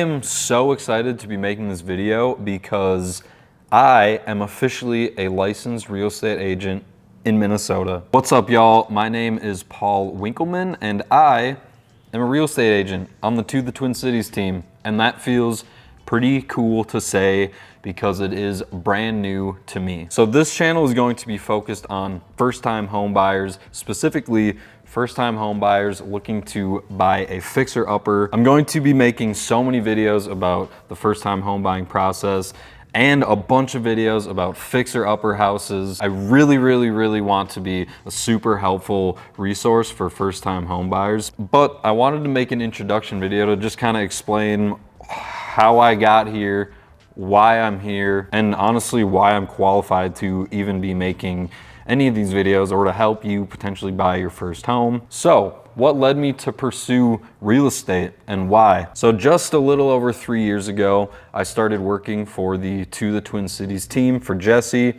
am so excited to be making this video because I am officially a licensed real estate agent in Minnesota. What's up, y'all? My name is Paul Winkleman and I am a real estate agent on the To the Twin Cities team. And that feels pretty cool to say because it is brand new to me. So this channel is going to be focused on first-time home buyers, specifically first-time home buyers looking to buy a fixer-upper. I'm going to be making so many videos about the first-time home buying process and a bunch of videos about fixer-upper houses. I really want to be a super helpful resource for first-time home buyers. But I wanted to make an introduction video to just kind of explain how I got here, why I'm here, and honestly why I'm qualified to even be making any of these videos or to help you potentially buy your first home. So what led me to pursue real estate and why? So just a little over 3 years ago, I started working for the To the Twin Cities team for Jesse.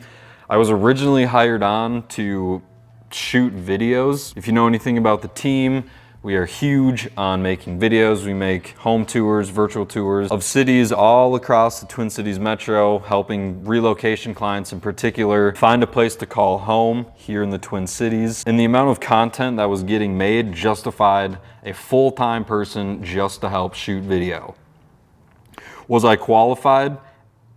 I was originally hired on to shoot videos. If you know anything about the team, we are huge on making videos. We make home tours, virtual tours of cities all across the Twin Cities metro, helping relocation clients in particular find a place to call home here in the Twin Cities. And the amount of content that was getting made justified a full-time person just to help shoot video. Was I qualified?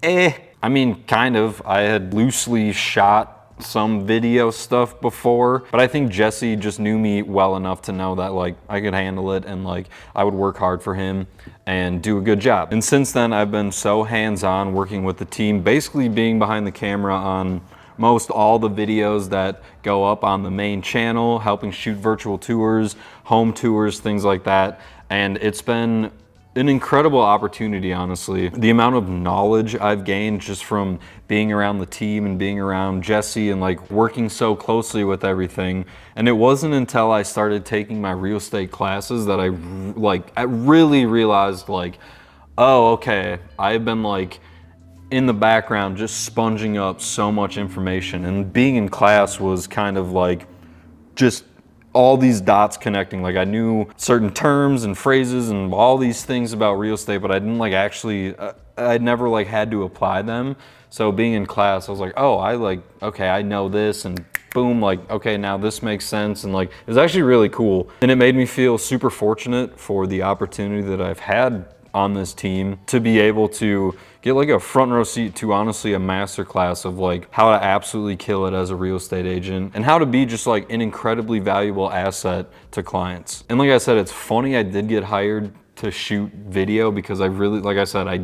I mean, kind of. I had loosely shot some video stuff before, but I think Jesse just knew me well enough to know that like I could handle it and like I would work hard for him and do a good job. And since then I've been so hands-on working with the team, basically being behind the camera on most all the videos that go up on the main channel, helping shoot virtual tours, home tours, things like that. And it's been an incredible opportunity, honestly. The amount of knowledge I've gained just from being around the team and being around Jesse and like working so closely with everything. And it wasn't until I started taking my real estate classes that I really realized like, oh, okay, I've been like in the background just sponging up so much information, and being in class was kind of like just all these dots connecting. Like I knew certain terms and phrases and all these things about real estate, but I didn't like actually, I'd never like had to apply them. So being in class, I was like, oh, okay, I know this, and boom, like, okay, now this makes sense. And like, it was actually really cool. And it made me feel super fortunate for the opportunity that I've had on this team to be able to get like a front row seat to honestly a masterclass of like how to absolutely kill it as a real estate agent and how to be just like an incredibly valuable asset to clients. And like I said, it's funny I did get hired to shoot video because I really, like I said, I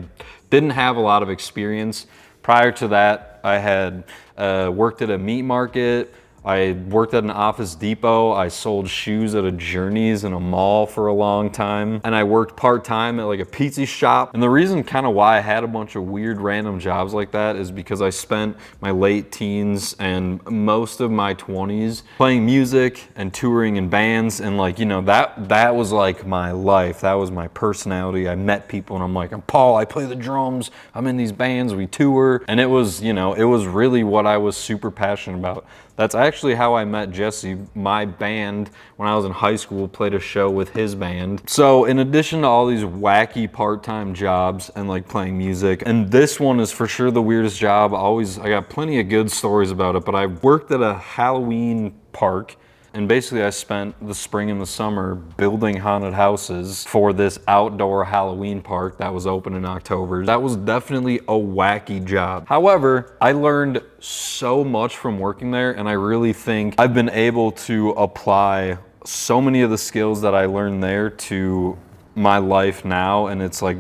didn't have a lot of experience. Prior to that, I had worked at a meat market. I worked at an Office Depot. I sold shoes at a Journeys in a mall for a long time. And I worked part-time at like a pizza shop. And the reason kind of why I had a bunch of weird random jobs like that is because I spent my late teens and most of my 20s playing music and touring in bands. And like, you know, that was like my life. That was my personality. I met people and I'm like, I'm Paul, I play the drums. I'm in these bands, we tour. And it was, you know, it was really what I was super passionate about. That's actually how I met Jesse. My band, when I was in high school, played a show with his band. So in addition to all these wacky part-time jobs and like playing music, and this one is for sure the weirdest job. I got plenty of good stories about it, but I worked at a Halloween park. And basically I spent the spring and the summer building haunted houses for this outdoor Halloween park that was open in October. That was definitely a wacky job. However, I learned so much from working there, and I really think I've been able to apply so many of the skills that I learned there to my life now, and it's like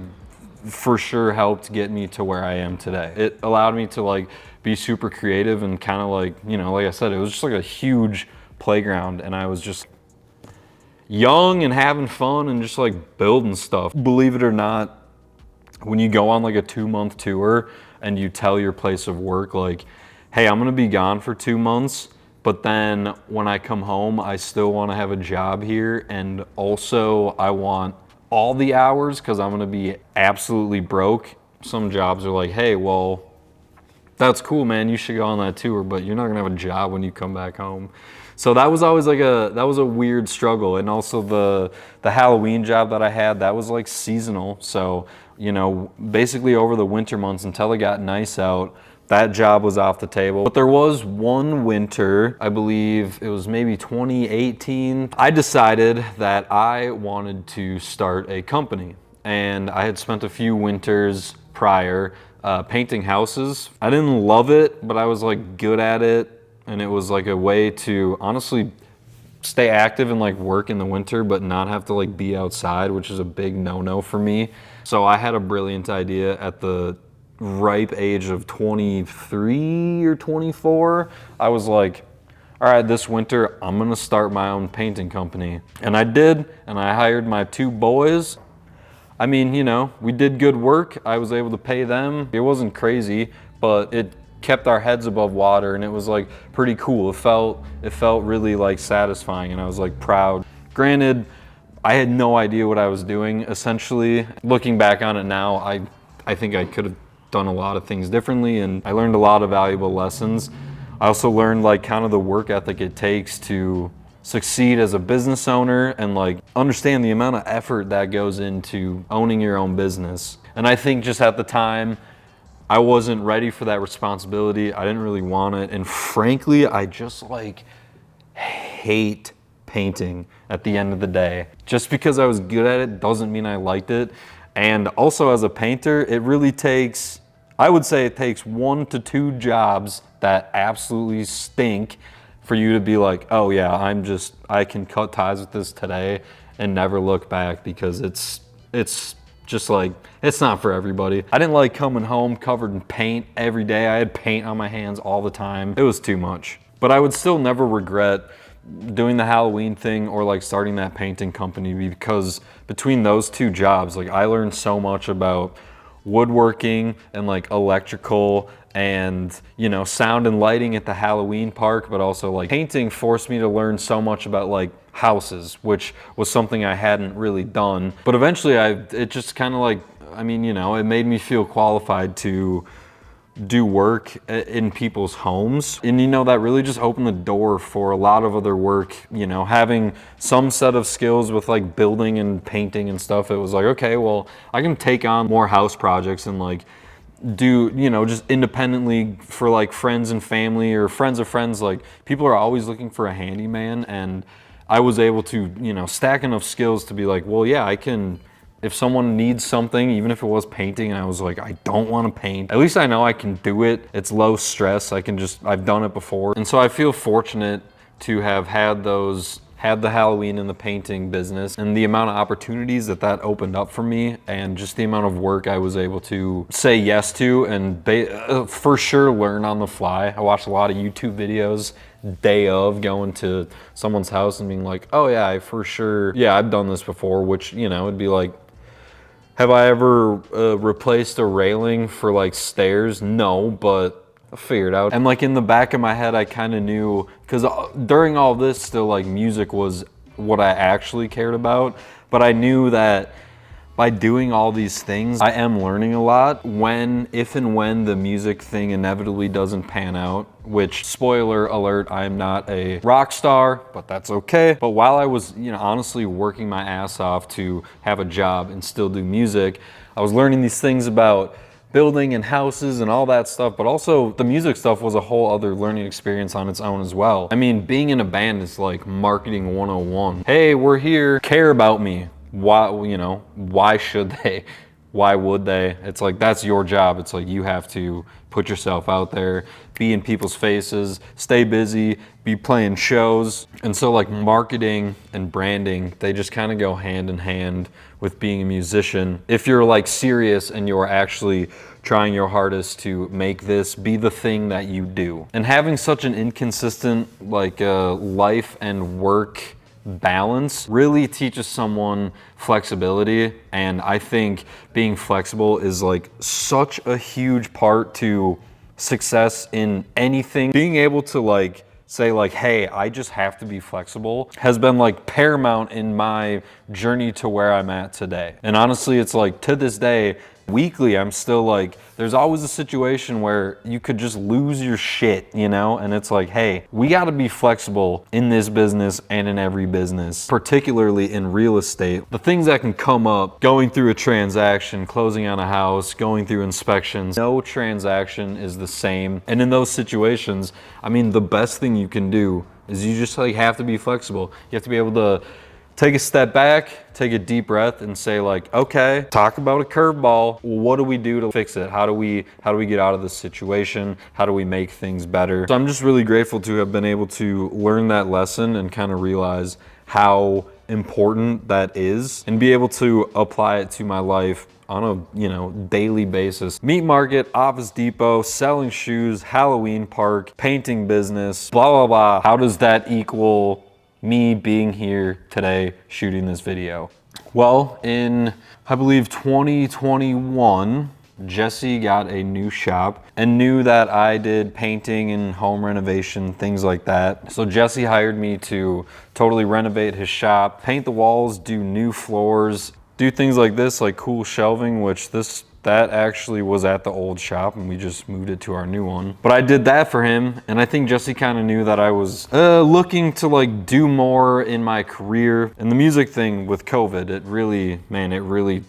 for sure helped get me to where I am today. It allowed me to like be super creative and kind of like, you know, like I said, it was just like a huge playground, and I was just young and having fun and just like building stuff. Believe it or not, when you go on like a 2-month tour and you tell your place of work like, hey, I'm gonna be gone for 2 months, but then when I come home I still want to have a job here, and also I want all the hours because I'm gonna be absolutely broke. Some jobs are like, hey, well, that's cool, man, you should go on that tour, but you're not gonna have a job when you come back home. So that was always like that was a weird struggle. And also the Halloween job that I had, that was like seasonal. So, you know, basically over the winter months until it got nice out, that job was off the table. But there was one winter, I believe it was maybe 2018, I decided that I wanted to start a company. And I had spent a few winters prior painting houses. I didn't love it, but I was like good at it. And it was like a way to honestly stay active and like work in the winter, but not have to like be outside, which is a big no-no for me. So I had a brilliant idea at the ripe age of 23 or 24. I was like, all right, this winter, I'm gonna start my own painting company. And I did, and I hired my 2 boys. I mean, you know, we did good work. I was able to pay them. It wasn't crazy, but it kept our heads above water, and it was like pretty cool. It felt really like satisfying, and I was like proud. Granted, I had no idea what I was doing. Essentially, looking back on it now, I think I could have done a lot of things differently, and I learned a lot of valuable lessons. I also learned like kind of the work ethic it takes to succeed as a business owner, and like understand the amount of effort that goes into owning your own business. And I think just at the time, I wasn't ready for that responsibility. I didn't really want it. And frankly, I just like hate painting at the end of the day. Just because I was good at it doesn't mean I liked it. And also as a painter, it really takes, I would say it takes 1 to 2 jobs that absolutely stink for you to be like, oh yeah, I can cut ties with this today and never look back, because it's just like, it's not for everybody. I didn't like coming home covered in paint every day. I had paint on my hands all the time. It was too much. But I would still never regret doing the Halloween thing or like starting that painting company, because between those 2 jobs, like I learned so much about woodworking and like electrical and, you know, sound and lighting at the Halloween park, but also like painting forced me to learn so much about like houses, which was something I hadn't really done. But eventually it just kind of like, I mean, you know, it made me feel qualified to do work in people's homes. And you know, that really just opened the door for a lot of other work, you know, having some set of skills with like building and painting and stuff. It was like, okay, well, I can take on more house projects and like do, you know, just independently for like friends and family or friends of friends. Like people are always looking for a handyman, and I was able to, you know, stack enough skills to be like, well, yeah, I can. If someone needs something, even if it was painting, and I was like, I don't want to paint, at least I know I can do it. It's low stress. I've done it before. And so I feel fortunate to have had the Halloween and the painting business, and the amount of opportunities that opened up for me, and just the amount of work I was able to say yes to, and for sure learn on the fly. I watched a lot of YouTube videos day of, going to someone's house and being like, oh yeah, I've done this before, which, you know, it'd be like, have I ever replaced a railing for like stairs? No, but I figured out. And like in the back of my head, I kind of knew, because during all this still like music was what I actually cared about, but I knew that by doing all these things, I am learning a lot. If and when the music thing inevitably doesn't pan out, which, spoiler alert, I'm not a rock star, but that's okay. But while I was, you know, honestly working my ass off to have a job and still do music, I was learning these things about building and houses and all that stuff, but also the music stuff was a whole other learning experience on its own as well. I mean, being in a band is like marketing 101. Hey, we're here, care about me. Why, you know, why should they? Why would they? It's like, that's your job. It's like, you have to put yourself out there, be in people's faces, stay busy, be playing shows. And so like marketing and branding, they just kind of go hand in hand with being a musician. If you're like serious and you're actually trying your hardest to make this be the thing that you do. And having such an inconsistent like life and work balance really teaches someone flexibility. And I think being flexible is like such a huge part to success in anything. Being able to like say like, hey, I just have to be flexible has been like paramount in my journey to where I'm at today. And honestly, it's like to this day, weekly, I'm still like, there's always a situation where you could just lose your shit, you know? And it's like, hey, we gotta be flexible in this business and in every business, particularly in real estate. The things that can come up, going through a transaction, closing on a house, going through inspections, no transaction is the same. And in those situations, I mean, the best thing you can do is you just like have to be flexible. You have to be able to take a step back, take a deep breath and say like, okay, talk about a curveball. What do we do to fix it? How do we get out of this situation? How do we make things better? So I'm just really grateful to have been able to learn that lesson and kind of realize how important that is and be able to apply it to my life on a daily basis. Meat market, Office Depot, selling shoes, Halloween park, painting business, blah, blah, blah. How does that equal me being here today shooting this video? Well, in I believe 2021, Jesse got a new shop and knew that I did painting and home renovation, things like that. So Jesse hired me to totally renovate his shop, paint the walls, do new floors, do things like this, like cool shelving, which that actually was at the old shop and we just moved it to our new one. But I did that for him, and I think Jesse kind of knew that I was looking to like do more in my career. And the music thing with COVID, it really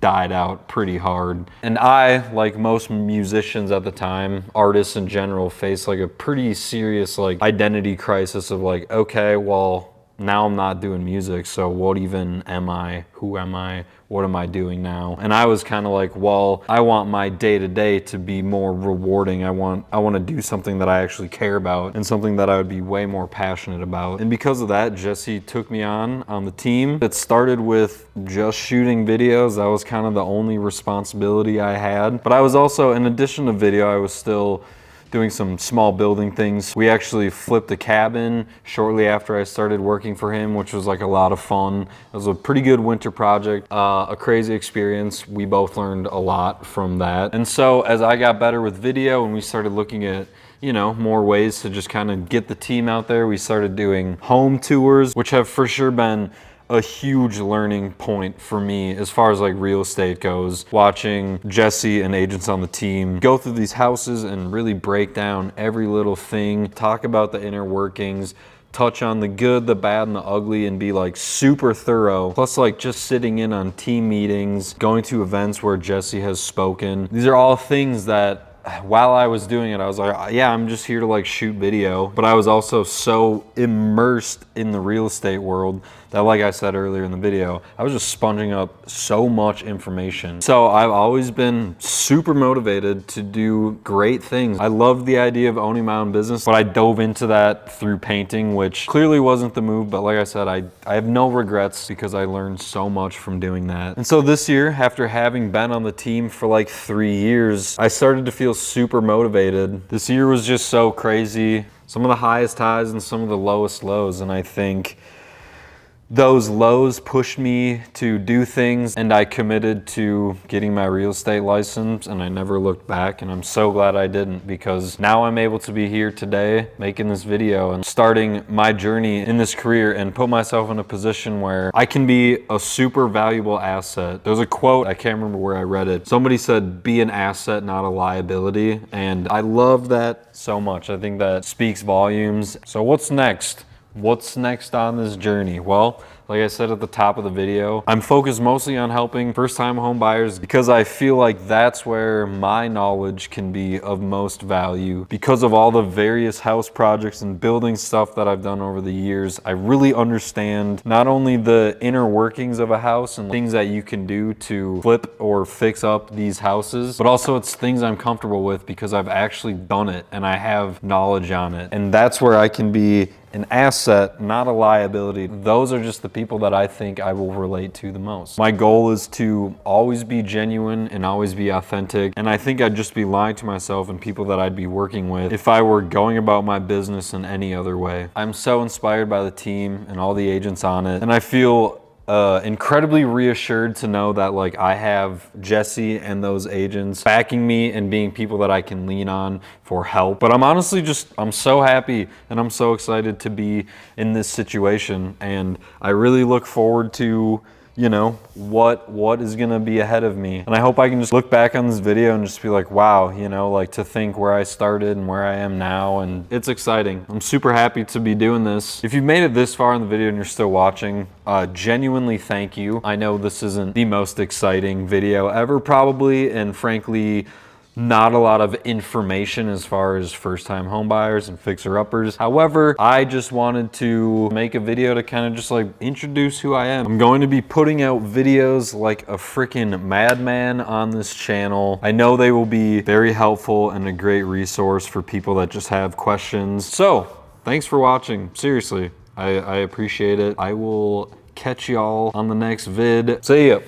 died out pretty hard. And I, like most musicians at the time, artists in general, faced like a pretty serious like identity crisis of like, okay, well, now I'm not doing music, so what even am I? Who am I? What am I doing now? And I was kind of like, well, I want my day-to-day to be more rewarding. I want to do something that I actually care about and something that I would be way more passionate about. And because of that, Jesse took me on the team. It started with just shooting videos. That was kind of the only responsibility I had. But I was also, in addition to video, I was still doing some small building things. We actually flipped a cabin shortly after I started working for him, which was like a lot of fun. It was a pretty good winter project, a crazy experience. We both learned a lot from that. And so as I got better with video and we started looking at more ways to just kind of get the team out there, we started doing home tours, which have for sure been a huge learning point for me as far as like real estate goes. Watching Jesse and agents on the team go through these houses and really break down every little thing, talk about the inner workings, touch on the good, the bad, and the ugly, and be like super thorough. Plus like just sitting in on team meetings, going to events where Jesse has spoken. These are all things that while I was doing it, I was like, yeah, I'm just here to like shoot video. But I was also so immersed in the real estate world that, like I said earlier in the video, I was just sponging up so much information. So I've always been super motivated to do great things. I love the idea of owning my own business, but I dove into that through painting, which clearly wasn't the move. But like I said, I have no regrets because I learned so much from doing that. And so this year, after having been on the team for like 3 years, I started to feel super motivated. This year was just so crazy. Some of the highest highs and some of the lowest lows. And I think those lows pushed me to do things, and I committed to getting my real estate license, and I never looked back. And I'm so glad I didn't, because now I'm able to be here today making this video and starting my journey in this career and put myself in a position where I can be a super valuable asset. There's a quote, I can't remember where I read it. Somebody said, be an asset, not a liability. And I love that so much. I think that speaks volumes. So what's next? What's next on this journey? Well, like I said at the top of the video, I'm focused mostly on helping first-time home buyers because I feel like that's where my knowledge can be of most value. Because of all the various house projects and building stuff that I've done over the years, I really understand not only the inner workings of a house and things that you can do to flip or fix up these houses, but also it's things I'm comfortable with because I've actually done it and I have knowledge on it. And that's where I can be an asset, not a liability. Those are just the people that I think I will relate to the most. My goal is to always be genuine and always be authentic. And I think I'd just be lying to myself and people that I'd be working with if I were going about my business in any other way. I'm so inspired by the team and all the agents on it. And I feel incredibly reassured to know that like I have Jesse and those agents backing me and being people that I can lean on for help. But I'm honestly I'm so happy and I'm so excited to be in this situation, and I really look forward to you know, what is gonna be ahead of me. And I hope I can just look back on this video and just be like, wow, you know, like to think where I started and where I am now, and it's exciting. I'm super happy to be doing this. If you've made it this far in the video and you're still watching, genuinely thank you. I know this isn't the most exciting video ever probably, and frankly, not a lot of information as far as first-time home buyers and fixer-uppers. However, I just wanted to make a video to kind of just like introduce who I am. I'm going to be putting out videos like a freaking madman on this channel. I know they will be very helpful and a great resource for people that just have questions. So, thanks for watching. Seriously, I appreciate it. I will catch y'all on the next vid. See ya.